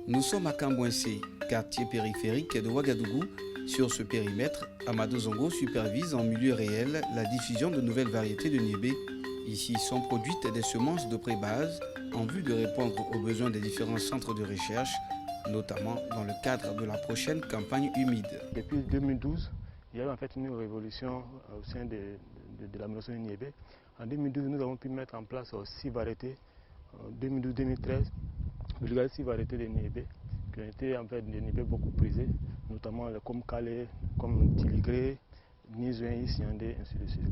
Nous sommes à Kambouensé, quartier périphérique de Ouagadougou. Sur ce périmètre, Amadou Zongo supervise en milieu réel la diffusion de nouvelles variétés de niébé. Ici sont produites des semences de pré-base en vue de répondre aux besoins des différents centres de recherche, notamment dans le cadre de la prochaine campagne humide. Depuis 2012, il y a eu en fait une révolution au sein de la motion du niébé. En 2012, nous avons pu mettre en place 6 variétés. En 2012-2013, vulgariser 6 variétés de niébé qui ont été en fait des niébés beaucoup prisés, notamment comme Calais, comme Tiligré, Nizouin, Siandé, ainsi de suite.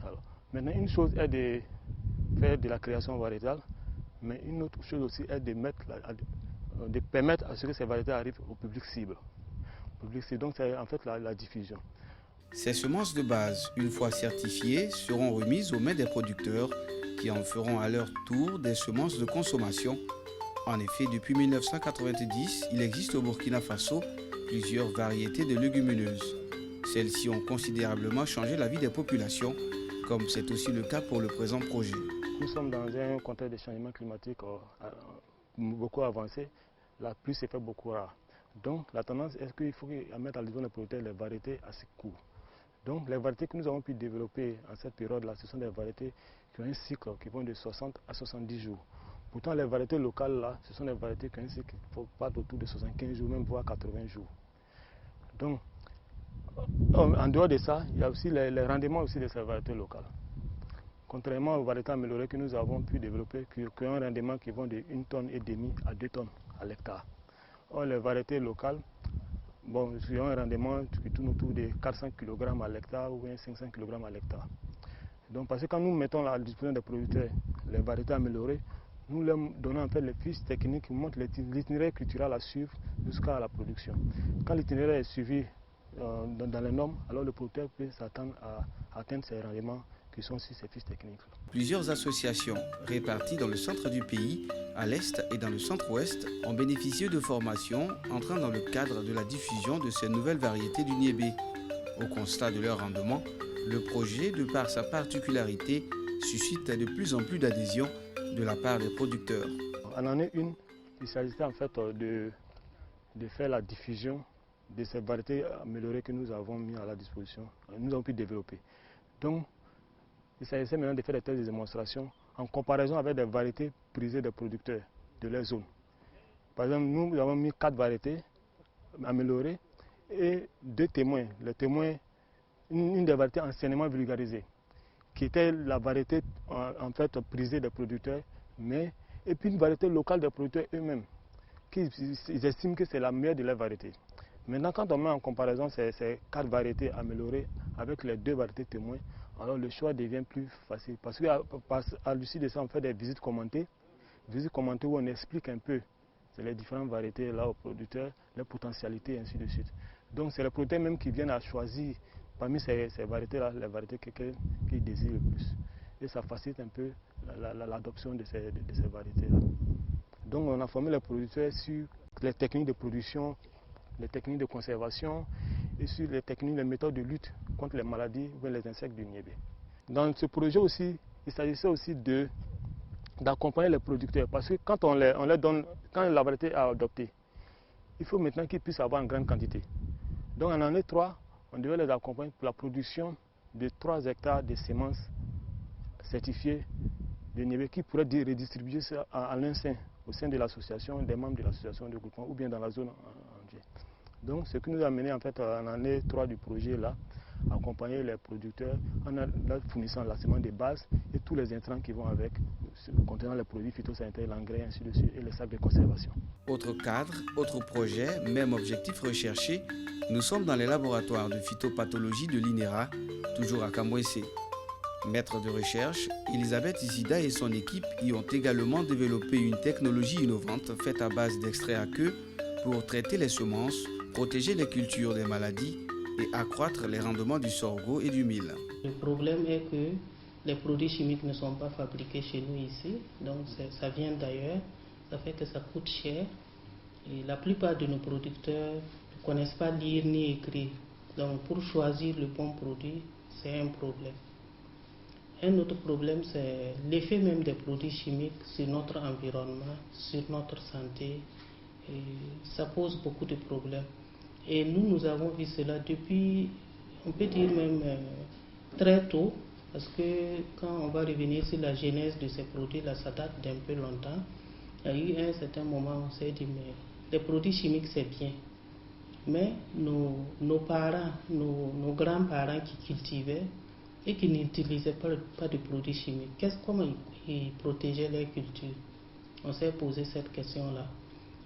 Alors, maintenant, une chose est de faire de la création variétale, mais une autre chose aussi est de permettre à ce que ces variétés arrivent au public cible. Donc c'est en fait la diffusion. Ces semences de base, une fois certifiées, seront remises aux mains des producteurs qui en feront à leur tour des semences de consommation. En effet, depuis 1990, il existe au Burkina Faso plusieurs variétés de légumineuses. Celles-ci ont considérablement changé la vie des populations, comme c'est aussi le cas pour le présent projet. Nous sommes dans un contexte de changement climatique beaucoup avancé. La pluie s'est fait beaucoup rare. Donc la tendance est qu'il faut mettre à l'édition des producteurs les variétés assez courtes. Donc les variétés que nous avons pu développer en cette période-là, ce sont des variétés qui ont un cycle qui vont de 60 à 70 jours. Pourtant les variétés locales là, ce sont des variétés qui ont un cycle qui part autour de 75 jours, même voire 80 jours. Donc en dehors de ça, il y a aussi les rendements aussi de ces variétés locales. Contrairement aux variétés améliorées que nous avons pu développer, qui ont un rendement qui vont de 1,5 tonne à 2 tonnes à l'hectare. Or, les variétés locales, ont un rendement qui tourne autour de 400 kg à l'hectare ou 500 kg à l'hectare. Donc, parce que quand nous mettons à la disposition des producteurs les variétés améliorées, nous leur donnons en fait les fiches techniques qui montrent l'itinéraire culturel à suivre jusqu'à la production. Quand l'itinéraire est suivi dans les normes, alors le producteur peut s'attendre à atteindre ses rendements qui sont sur ces fiches techniques. Plusieurs associations réparties dans le centre du pays, à l'est et dans le centre-ouest ont bénéficié de formations entrant dans le cadre de la diffusion de ces nouvelles variétés du niébé. Au constat de leur rendement, le projet, de par sa particularité, suscite de plus en plus d'adhésion de la part des producteurs. En année 1, il s'agissait en fait de faire la diffusion de ces variétés améliorées que nous avons mis à la disposition, nous avons pu développer. Donc, il s'agissait maintenant de faire des tests de démonstration en comparaison avec des variétés prisées des producteurs de leur zone. Par exemple, nous avons mis 4 variétés améliorées et 2 témoins. Les témoins, une des variétés anciennement vulgarisées, qui était la variété en fait prisée des producteurs, et puis une variété locale des producteurs eux-mêmes, qui ils estiment que c'est la meilleure de leurs variétés. Maintenant, quand on met en comparaison ces 4 variétés améliorées avec les 2 variétés témoins, alors le choix devient plus facile. Parce qu'à l'issue de ça, on fait des visites commentées où on explique un peu les différentes variétés là aux producteurs, les potentialités et ainsi de suite. Donc c'est les producteurs même qui viennent à choisir parmi ces variétés-là, les variétés qu'ils désirent le plus. Et ça facilite un peu l'adoption de ces variétés-là. Donc on a formé les producteurs sur les techniques de production, les techniques de conservation et sur les techniques, les méthodes de lutte contre les maladies ou les insectes du niébé. Dans ce projet aussi, il s'agissait aussi d'accompagner les producteurs parce que quand on leur donne, quand la variété est adoptée, il faut maintenant qu'ils puissent avoir en grande quantité. Donc en année 3, on devait les accompagner pour la production de 3 hectares de semences certifiées de niébé qui pourraient redistribuer ça à l'instinct au sein de l'association, des membres de l'association de groupement ou bien dans la zone entière. Donc ce qui nous a mené en fait en année 3 du projet là, accompagner les producteurs en leur fournissant la semence de base et tous les intrants qui vont avec, contenant les produits phytosanitaires, l'engrais, ainsi de suite, et les sacs de conservation. Autre cadre, autre projet, même objectif recherché, nous sommes dans les laboratoires de phytopathologie de l'INERA, toujours à Kambouensé. Maître de recherche, Elisabeth Isida et son équipe y ont également développé une technologie innovante faite à base d'extraits à queue pour traiter les semences, protéger les cultures des maladies et accroître les rendements du sorgho et du mil. Le problème est que les produits chimiques ne sont pas fabriqués chez nous ici, donc ça vient d'ailleurs, ça fait que ça coûte cher. Et la plupart de nos producteurs ne connaissent pas lire ni écrire, donc pour choisir le bon produit, c'est un problème. Un autre problème, c'est l'effet même des produits chimiques sur notre environnement, sur notre santé Et ça pose beaucoup de problèmes. Et nous avons vu cela depuis, on peut dire même très tôt, parce que quand on va revenir sur la genèse de ces produits-là, ça date d'un peu longtemps. Il y a eu un certain moment où on s'est dit, mais les produits chimiques, c'est bien. Mais nos parents, nos grands-parents qui cultivaient et qui n'utilisaient pas de produits chimiques, comment ils protégeaient leur culture? On s'est posé cette question-là.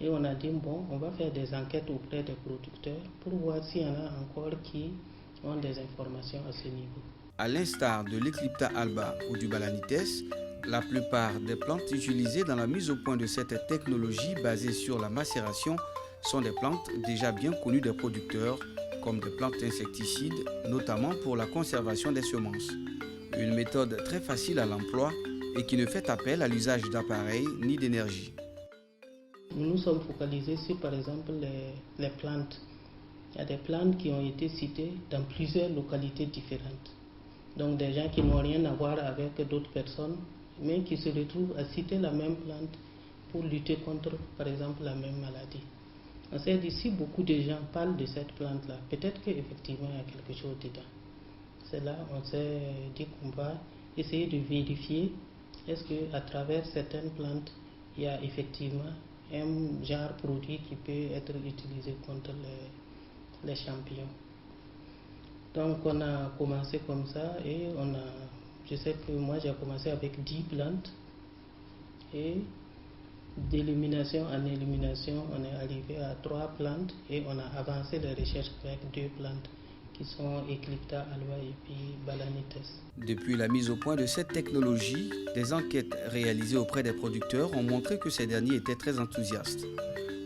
Et on a dit, bon, on va faire des enquêtes auprès des producteurs pour voir s'il y en a encore qui ont des informations à ce niveau. À l'instar de l'Eclipta alba ou du balanites, la plupart des plantes utilisées dans la mise au point de cette technologie basée sur la macération sont des plantes déjà bien connues des producteurs, comme des plantes insecticides, notamment pour la conservation des semences. Une méthode très facile à l'emploi et qui ne fait appel à l'usage d'appareils ni d'énergie. Nous nous sommes focalisés sur, par exemple, les plantes. Il y a des plantes qui ont été citées dans plusieurs localités différentes. Donc des gens qui n'ont rien à voir avec d'autres personnes, mais qui se retrouvent à citer la même plante pour lutter contre, par exemple, la même maladie. On s'est dit, si beaucoup de gens parlent de cette plante-là, peut-être qu'effectivement il y a quelque chose dedans. C'est là on s'est dit qu'on va essayer de vérifier est-ce qu'à travers certaines plantes, il y a effectivement un genre de produit qui peut être utilisé contre les champignons. Donc on a commencé comme ça et je sais que moi j'ai commencé avec 10 plantes et d'élimination en élimination on est arrivé à 3 plantes et on a avancé les recherches avec 2 plantes qui sont Eclipta alba et puis balanites. Depuis la mise au point de cette technologie, des enquêtes réalisées auprès des producteurs ont montré que ces derniers étaient très enthousiastes.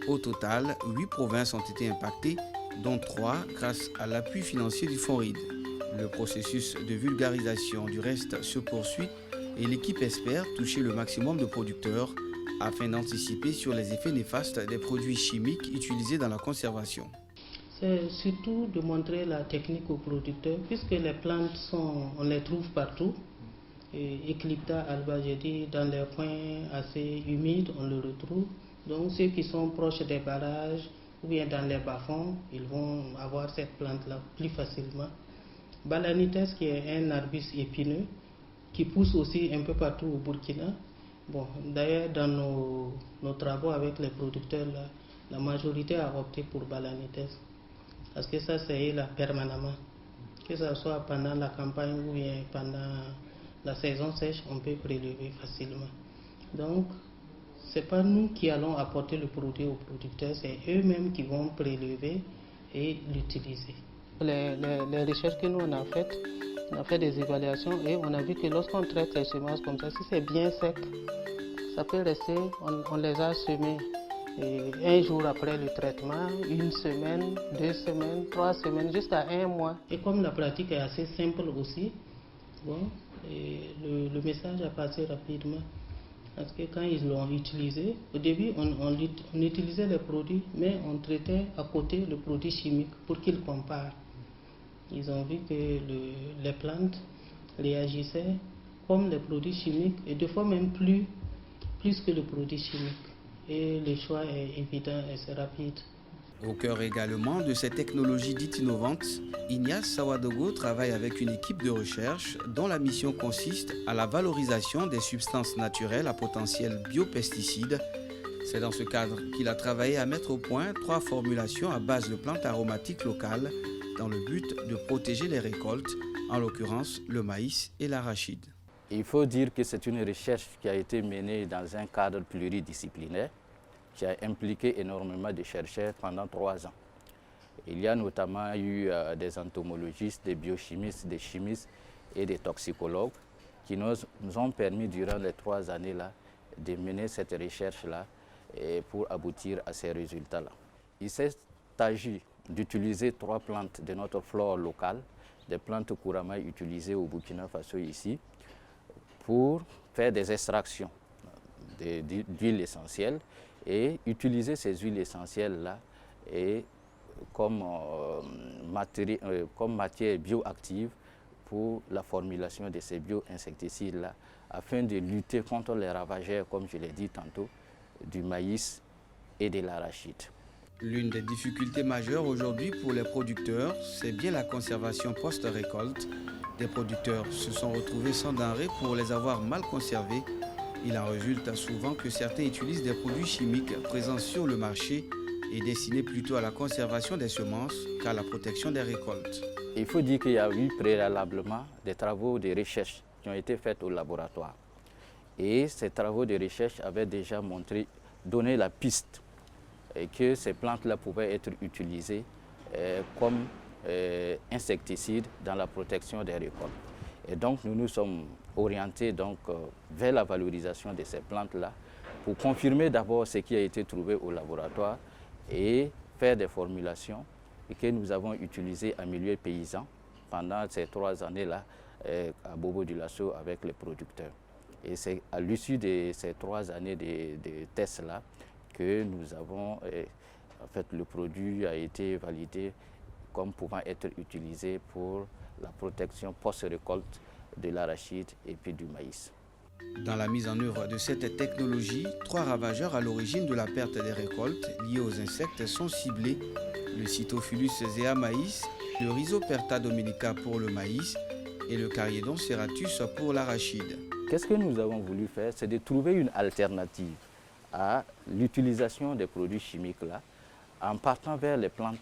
Au total, 8 provinces ont été impactées, dont 3 grâce à l'appui financier du Fonds RID. Le processus de vulgarisation du reste se poursuit et l'équipe espère toucher le maximum de producteurs afin d'anticiper sur les effets néfastes des produits chimiques utilisés dans la conservation. C'est surtout de montrer la technique aux producteurs, puisque les plantes on les trouve partout. Et Eclipta alba, j'ai dit, dans les coins assez humides, on le retrouve. Donc ceux qui sont proches des barrages ou bien dans les bas-fonds, ils vont avoir cette plante-là plus facilement. Balanites, qui est un arbuste épineux, qui pousse aussi un peu partout au Burkina. Bon, d'ailleurs, dans nos travaux avec les producteurs, là, la majorité a opté pour balanites. Parce que ça, c'est là permanemment. Que ce soit pendant la campagne ou bien pendant la saison sèche, on peut prélever facilement. Donc, ce n'est pas nous qui allons apporter le produit aux producteurs, c'est eux-mêmes qui vont prélever et l'utiliser. Les recherches que nous on a fait des évaluations et on a vu que lorsqu'on traite les semences comme ça, si c'est bien sec, ça peut rester, on les a semées. Et un jour après le traitement, 1 semaine, 2 semaines, 3 semaines, jusqu'à 1 mois. Et comme la pratique est assez simple aussi, bon, le message a passé rapidement. Parce que quand ils l'ont utilisé, au début on utilisait les produits, mais on traitait à côté le produit chimique pour qu'ils comparent. Ils ont vu que les plantes réagissaient comme les produits chimiques et des fois même plus que le produit chimique. Et le choix est évident et c'est rapide. Au cœur également de ces technologies dites innovantes, Ignace Sawadogo travaille avec une équipe de recherche dont la mission consiste à la valorisation des substances naturelles à potentiel biopesticides. C'est dans ce cadre qu'il a travaillé à mettre au point 3 formulations à base de plantes aromatiques locales dans le but de protéger les récoltes, en l'occurrence le maïs et l'arachide. Il faut dire que c'est une recherche qui a été menée dans un cadre pluridisciplinaire qui a impliqué énormément de chercheurs pendant 3 ans. Il y a notamment eu des entomologistes, des biochimistes, des chimistes et des toxicologues qui nous ont permis durant les 3 années-là de mener cette recherche-là pour aboutir à ces résultats-là. Il s'est agi d'utiliser 3 plantes de notre flore locale, des plantes couramment utilisées au Burkina Faso ici, pour faire des extractions d'huiles essentielles et utiliser ces huiles essentielles-là comme matière bioactive pour la formulation de ces bioinsecticides-là afin de lutter contre les ravageurs, comme je l'ai dit tantôt, du maïs et de l'arachide. L'une des difficultés majeures aujourd'hui pour les producteurs, c'est bien la conservation post-récolte. Des producteurs se sont retrouvés sans denrées pour les avoir mal conservés. Il en résulte souvent que certains utilisent des produits chimiques présents sur le marché et destinés plutôt à la conservation des semences qu'à la protection des récoltes. Il faut dire qu'il y a eu préalablement des travaux de recherche qui ont été faits au laboratoire. Et ces travaux de recherche avaient déjà donné la piste et que ces plantes-là pouvaient être utilisées comme insecticides dans la protection des récoltes. Et donc nous nous sommes orientés vers la valorisation de ces plantes-là pour confirmer d'abord ce qui a été trouvé au laboratoire et faire des formulations que nous avons utilisées en milieu paysan pendant ces 3 années-là à Bobo-Dioulasso avec les producteurs. Et c'est à l'issue de ces 3 années de tests-là que nous avons, en fait, le produit a été validé comme pouvant être utilisé pour la protection post-récolte de l'arachide et puis du maïs. Dans la mise en œuvre de cette technologie, 3 ravageurs à l'origine de la perte des récoltes liés aux insectes sont ciblés: le Cytophilus zea maïs, le Rhizoperta dominica pour le maïs et le Cariedon serratus pour l'arachide. Qu'est-ce que nous avons voulu faire? C'est de trouver une alternative à l'utilisation des produits chimiques là, en partant vers les plantes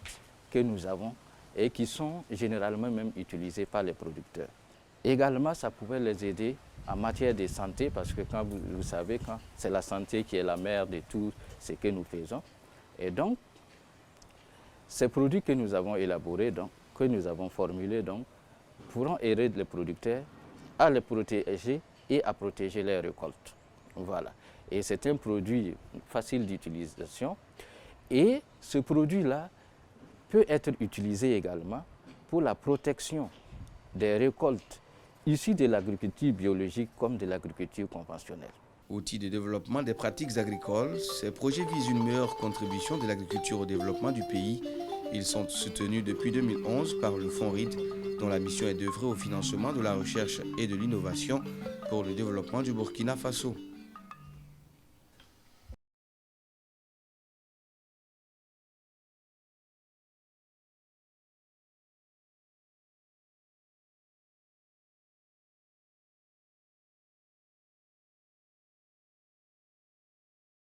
que nous avons et qui sont généralement même utilisées par les producteurs. Également, ça pouvait les aider en matière de santé, parce que quand vous savez, quand c'est la santé qui est la mère de tout ce que nous faisons. Et donc, ces produits que nous avons élaborés, que nous avons formulés, pourront aider les producteurs à les protéger et à protéger les récoltes. Voilà. Et c'est un produit facile d'utilisation. Et ce produit-là peut être utilisé également pour la protection des récoltes issues de l'agriculture biologique comme de l'agriculture conventionnelle. Outil de développement des pratiques agricoles, ces projets visent une meilleure contribution de l'agriculture au développement du pays. Ils sont soutenus depuis 2011 par le Fonds RID, dont la mission est d'œuvrer au financement de la recherche et de l'innovation pour le développement du Burkina Faso.